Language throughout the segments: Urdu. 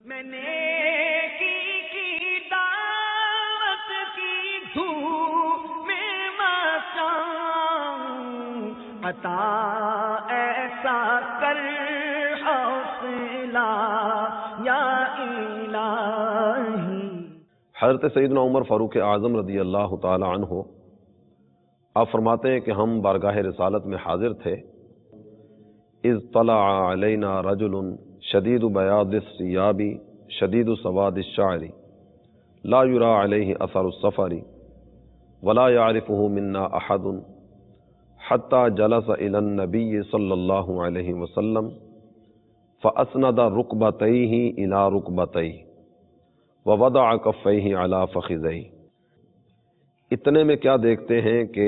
میں نیکی کی دعوت کی دھوم میں مچاؤں، عطا ایسا کر حوصلہ یا الہی۔ حضرت سیدنا عمر فاروق اعظم رضی اللہ تعالی عنہ آپ فرماتے ہیں کہ ہم بارگاہ رسالت میں حاضر تھے، اذ طلع علینا رجل شدید بیاض الثیاب شدید سواد الشعر لا یری علیہ اثر السفر ولا یعرفہ منا احد حتی جلس الی النبی صلی اللہ علیہ وسلم فاسند رکبتیہ الی رکبتیہ ووضع کفیہ علی فخذیہ۔ اتنے میں کیا دیکھتے ہیں کہ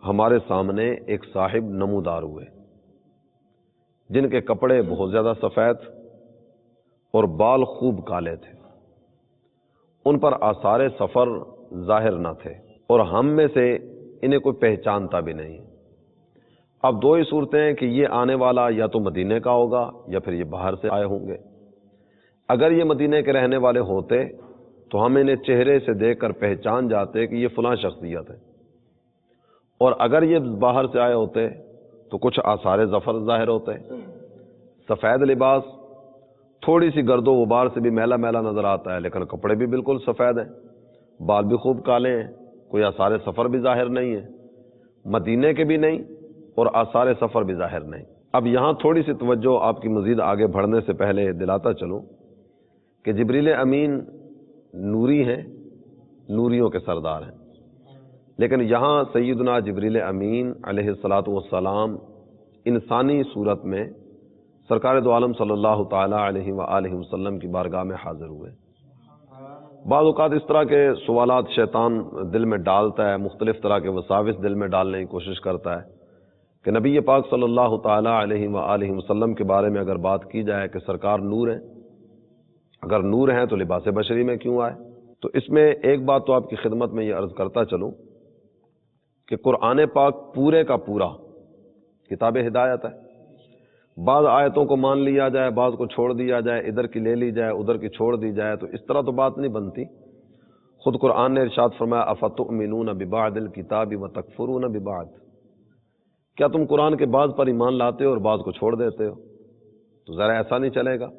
ہمارے سامنے ایک صاحب نمودار ہوئے جن کے کپڑے بہت زیادہ سفید اور بال خوب کالے تھے، ان پر آثار سفر ظاہر نہ تھے اور ہم میں سے انہیں کوئی پہچانتا بھی نہیں۔ اب دو ہی صورتیں ہیں کہ یہ آنے والا یا تو مدینے کا ہوگا یا پھر یہ باہر سے آئے ہوں گے۔ اگر یہ مدینے کے رہنے والے ہوتے تو ہم انہیں چہرے سے دیکھ کر پہچان جاتے کہ یہ فلاں شخصیت ہے، اور اگر یہ باہر سے آئے ہوتے تو کچھ آثار ظفر ظاہر ہوتے۔ سفید لباس تھوڑی سی گرد و غبار سے بھی میلا میلا نظر آتا ہے، لیکن کپڑے بھی بالکل سفید ہیں، بال بھی خوب کالے ہیں، کوئی آثار سفر بھی ظاہر نہیں ہے، مدینے کے بھی نہیں اور آثار سفر بھی ظاہر نہیں۔ اب یہاں تھوڑی سی توجہ آپ کی مزید آگے بڑھنے سے پہلے دلاتا چلوں کہ جبریل امین نوری ہیں، نوریوں کے سردار ہیں، لیکن یہاں سیدنا جبریل امین علیہ الصلاۃ والسلام انسانی صورت میں سرکار دو عالم صلی اللہ تعالی علیہ وآلہ وسلم کی بارگاہ میں حاضر ہوئے۔ بعض اوقات اس طرح کے سوالات شیطان دل میں ڈالتا ہے، مختلف طرح کے وساوس دل میں ڈالنے کی کوشش کرتا ہے کہ نبی پاک صلی اللہ تعالی علیہ وآلہ وسلم کے بارے میں اگر بات کی جائے کہ سرکار نور ہیں، اگر نور ہیں تو لباس بشری میں کیوں آئے؟ تو اس میں ایک بات تو آپ کی خدمت میں یہ عرض کرتا چلوں کہ قرآن پاک پورے کا پورا کتاب ہدایت ہے۔ بعض آیتوں کو مان لیا جائے، بعض کو چھوڑ دیا جائے، ادھر کی لے لی جائے ادھر کی چھوڑ دی جائے، تو اس طرح تو بات نہیں بنتی۔ خود قرآن نے ارشاد فرمایا افتؤمنون ببعض الکتاب وتکفرون ببعض، کیا تم قرآن کے بعض پر ایمان لاتے ہو اور بعض کو چھوڑ دیتے ہو؟ تو ذرا ایسا نہیں چلے گا۔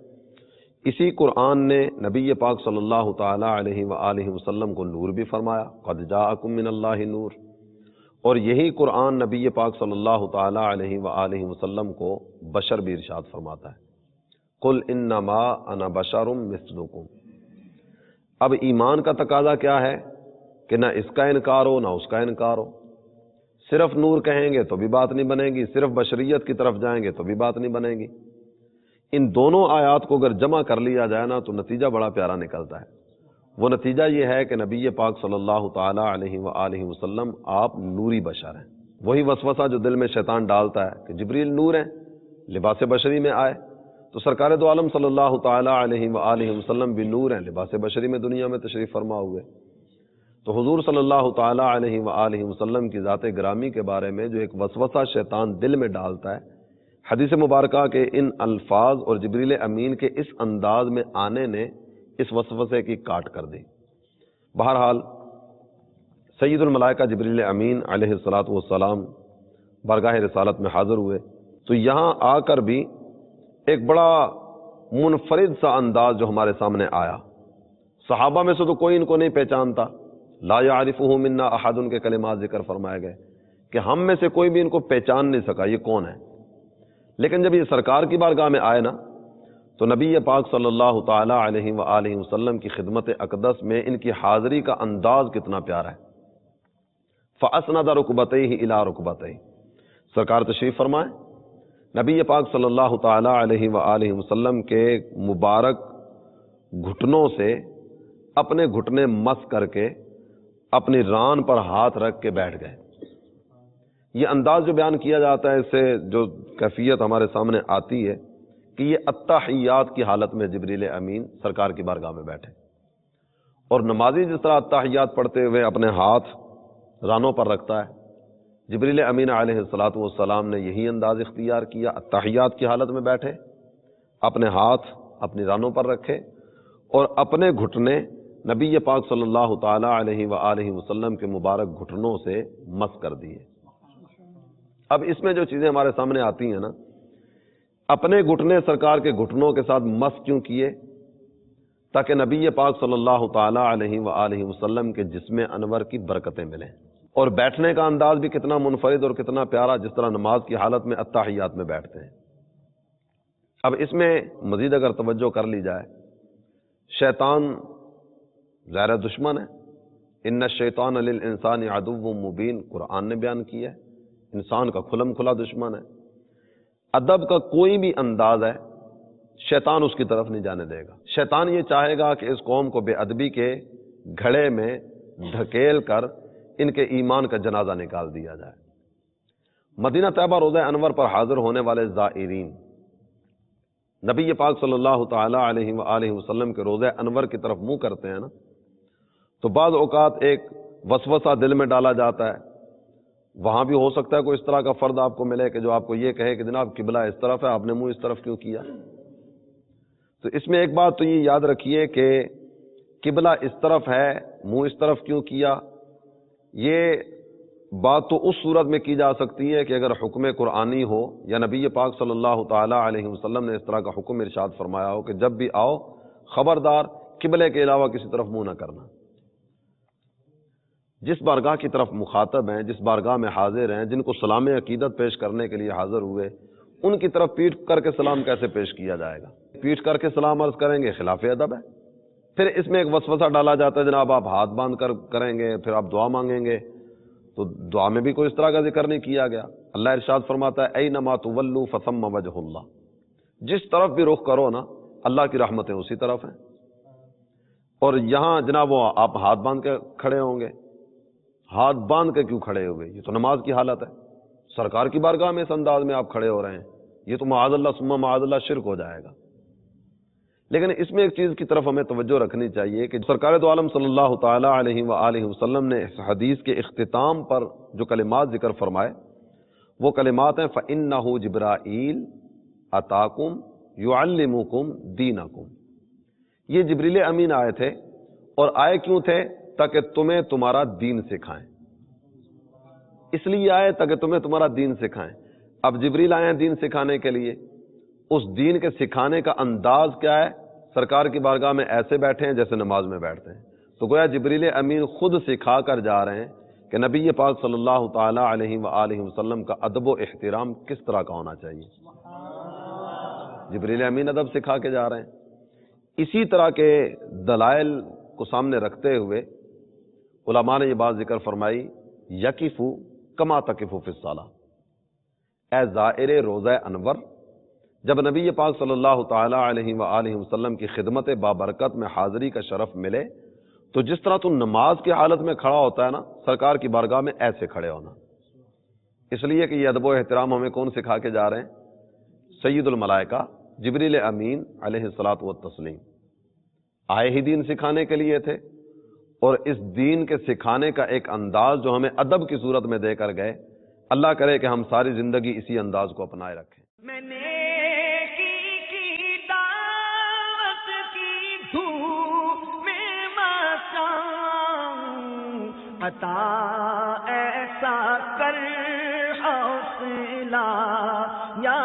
اسی قرآن نے نبی پاک صلی اللہ تعالی علیہ وآلہ وسلم کو نور بھی فرمایا، قد جاءکم من اللہ نور، اور یہی قرآن نبی پاک صلی اللہ تعالی علیہ وآلہ وسلم کو بشر بھی ارشاد فرماتا ہے، قل انما انا بشر مثلکم۔ اب ایمان کا تقاضا کیا ہے کہ نہ اس کا انکار ہو نہ اس کا انکار ہو۔ صرف نور کہیں گے تو بھی بات نہیں بنے گی، صرف بشریت کی طرف جائیں گے تو بھی بات نہیں بنے گی۔ ان دونوں آیات کو اگر جمع کر لیا جائے نا تو نتیجہ بڑا پیارا نکلتا ہے۔ وہ نتیجہ یہ ہے کہ نبی پاک صلی اللہ تعالی علیہ وآلہ وسلم آپ نوری بشر ہیں۔ وہی وسوسہ جو دل میں شیطان ڈالتا ہے کہ جبریل نور ہیں، لباس بشری میں آئے، تو سرکار دو عالم صلی اللہ تعالی علیہ وآلہ وسلم بھی نور ہیں، لباس بشری میں دنیا میں تشریف فرما ہوئے۔ تو حضور صلی اللہ تعالی علیہ وآلہ وسلم کی ذات گرامی کے بارے میں جو ایک وسوسہ شیطان دل میں ڈالتا ہے، حدیث مبارکہ کے ان الفاظ اور جبریل امین کے اس انداز میں آنے نے اس وسوسے کی کاٹ کر دی۔ بہرحال سید الملائکہ جبریل امین علیہ الصلاۃ والسلام بارگاہ رسالت میں حاضر ہوئے، تو یہاں آ کر بھی ایک بڑا منفرد سا انداز جو ہمارے سامنے آیا۔ صحابہ میں سے تو کوئی ان کو نہیں پہچانتا، لا یعرفہ منا احد، ان کے کلمات ذکر فرمائے گئے کہ ہم میں سے کوئی بھی ان کو پہچان نہیں سکا یہ کون ہے۔ لیکن جب یہ سرکار کی بارگاہ میں آئے نا تو نبی پاک صلی اللہ تعالی علیہ وآلہ وسلم کی خدمت اقدس میں ان کی حاضری کا انداز کتنا پیارا ہے۔ فَأَسْنَدَ رُكْبَتَيْهِ إِلَىٰ رُكْبَتَيْهِ، سرکار تشریف فرمائے، نبی پاک صلی اللہ تعالی علیہ وآلہ وسلم کے مبارک گھٹنوں سے اپنے گھٹنے مس کر کے اپنی ران پر ہاتھ رکھ کے بیٹھ گئے۔ یہ انداز جو بیان کیا جاتا ہے، اس سے جو کیفیت ہمارے سامنے آتی ہے کہ یہ التحیات کی حالت میں جبریل امین سرکار کی بارگاہ میں بیٹھے، اور نمازی جس طرح التحیات پڑھتے ہوئے اپنے ہاتھ رانوں پر رکھتا ہے، جبریل امین علیہ الصلاۃ والسلام نے یہی انداز اختیار کیا، التحیات کی حالت میں بیٹھے، اپنے ہاتھ اپنی رانوں پر رکھے اور اپنے گھٹنے نبی پاک صلی اللہ تعالی علیہ وآلہ وسلم کے مبارک گھٹنوں سے مس کر دیے۔ اب اس میں جو چیزیں ہمارے سامنے آتی ہیں نا، اپنے گھٹنے سرکار کے گھٹنوں کے ساتھ مس کیوں کیے؟ تاکہ نبی پاک صلی اللہ تعالی علیہ وآلہ وسلم کے جسم انور کی برکتیں ملیں۔ اور بیٹھنے کا انداز بھی کتنا منفرد اور کتنا پیارا، جس طرح نماز کی حالت میں التحیات میں بیٹھتے ہیں۔ اب اس میں مزید اگر توجہ کر لی جائے، شیطان ظاہر دشمن ہے، ان الشیطان للانسان عدو مبین، قرآن نے بیان کیا ہے، انسان کا کھلم کھلا دشمن ہے۔ ادب کا کوئی بھی انداز ہے، شیطان اس کی طرف نہیں جانے دے گا۔ شیطان یہ چاہے گا کہ اس قوم کو بے ادبی کے گھڑے میں دھکیل کر ان کے ایمان کا جنازہ نکال دیا جائے۔ مدینہ طیبہ روضہ انور پر حاضر ہونے والے زائرین نبی پاک صلی اللہ تعالی علیہ وآلہ وسلم کے روضہ انور کی طرف منہ کرتے ہیں نا، تو بعض اوقات ایک وسوسہ دل میں ڈالا جاتا ہے۔ وہاں بھی ہو سکتا ہے کوئی اس طرح کا فرد آپ کو ملے کہ جو آپ کو یہ کہے کہ جناب قبلہ اس طرف ہے، آپ نے منہ اس طرف کیوں کیا؟ تو اس میں ایک بات تو یہ یاد رکھیے کہ قبلہ اس طرف ہے، منہ اس طرف کیوں کیا؟ یہ بات تو اس صورت میں کی جا سکتی ہے کہ اگر حکم قرآنی ہو یا نبی پاک صلی اللہ تعالی علیہ وسلم نے اس طرح کا حکم ارشاد فرمایا ہو کہ جب بھی آؤ خبردار قبلے کے علاوہ کسی طرف منہ نہ کرنا۔ جس بارگاہ کی طرف مخاطب ہیں، جس بارگاہ میں حاضر ہیں، جن کو سلام عقیدت پیش کرنے کے لیے حاضر ہوئے، ان کی طرف پیٹ کر کے سلام کیسے پیش کیا جائے گا؟ پیٹ کر کے سلام عرض کریں گے، خلاف ادب ہے۔ پھر اس میں ایک وسوسہ ڈالا جاتا ہے جناب آپ ہاتھ باندھ کر کریں گے، پھر آپ دعا مانگیں گے، تو دعا میں بھی کوئی اس طرح کا ذکر نہیں کیا گیا۔ اللہ ارشاد فرماتا ہے اینما تولوا فثم وجہ اللہ، جس طرف بھی رخ کرو نا اللہ کی رحمتیں اسی طرف ہیں۔ اور یہاں جناب وہ آپ ہاتھ باندھ کے کھڑے ہوں گے، ہاتھ باندھ کے کیوں کھڑے ہوئے؟ یہ تو نماز کی حالت ہے، سرکار کی بارگاہ میں اس انداز میں آپ کھڑے ہو رہے ہیں، یہ تو معاذ اللہ ثم معاذ اللہ شرک ہو جائے گا۔ لیکن اس میں ایک چیز کی طرف ہمیں توجہ رکھنی چاہیے کہ سرکار دو عالم صلی اللہ تعالی علیہ وآلہ وسلم نے اس حدیث کے اختتام پر جو کلمات ذکر فرمائے وہ کلمات ہیں فَإِنَّهُ جِبْرَائِیل أَتَاكُمْ يُعَلِّمُكُمْ دِینَكُمْ۔ یہ جبریل امین آئے تھے، اور آئے کیوں تھے؟ تاکہ تمہیں تمہارا دین سکھائیں۔ اس لیے آئے تاکہ تمہیں تمہارا دین سکھائیں۔ اب جبریل آئے ہیں دین سکھانے کے لیے، اس دین کے سکھانے کا انداز کیا ہے؟ سرکار کی بارگاہ میں ایسے بیٹھے ہیں جیسے نماز میں بیٹھتے ہیں۔ تو گویا جبریل امین خود سکھا کر جا رہے ہیں کہ نبی پاک صلی اللہ تعالی علیہ وآلہ وسلم کا ادب و احترام کس طرح کا ہونا چاہیے۔ جبریل امین ادب سکھا کے جا رہے ہیں۔ اسی طرح کے دلائل کو سامنے رکھتے ہوئے علماء نے یہ بات ذکر فرمائی یقفو کما تقف فی الصلاۃ، اے زائر روضہ انور، جب نبی پاک صلی اللہ تعالی علیہ وآلہ وسلم کی خدمت بابرکت میں حاضری کا شرف ملے تو جس طرح تو نماز کی حالت میں کھڑا ہوتا ہے نا، سرکار کی بارگاہ میں ایسے کھڑے ہونا۔ اس لیے کہ یہ ادب و احترام ہمیں کون سکھا کے جا رہے ہیں؟ سید الملائکہ جبریل امین علیہ الصلاۃ والتسلیم آئے ہی دین سکھانے کے لیے تھے، اور اس دین کے سکھانے کا ایک انداز جو ہمیں ادب کی صورت میں دے کر گئے، اللہ کرے کہ ہم ساری زندگی اسی انداز کو اپنائے رکھیں۔ میں نے کی دعوت کی دھوم میں مچاؤں، عطا ایسا کر حوصلہ یا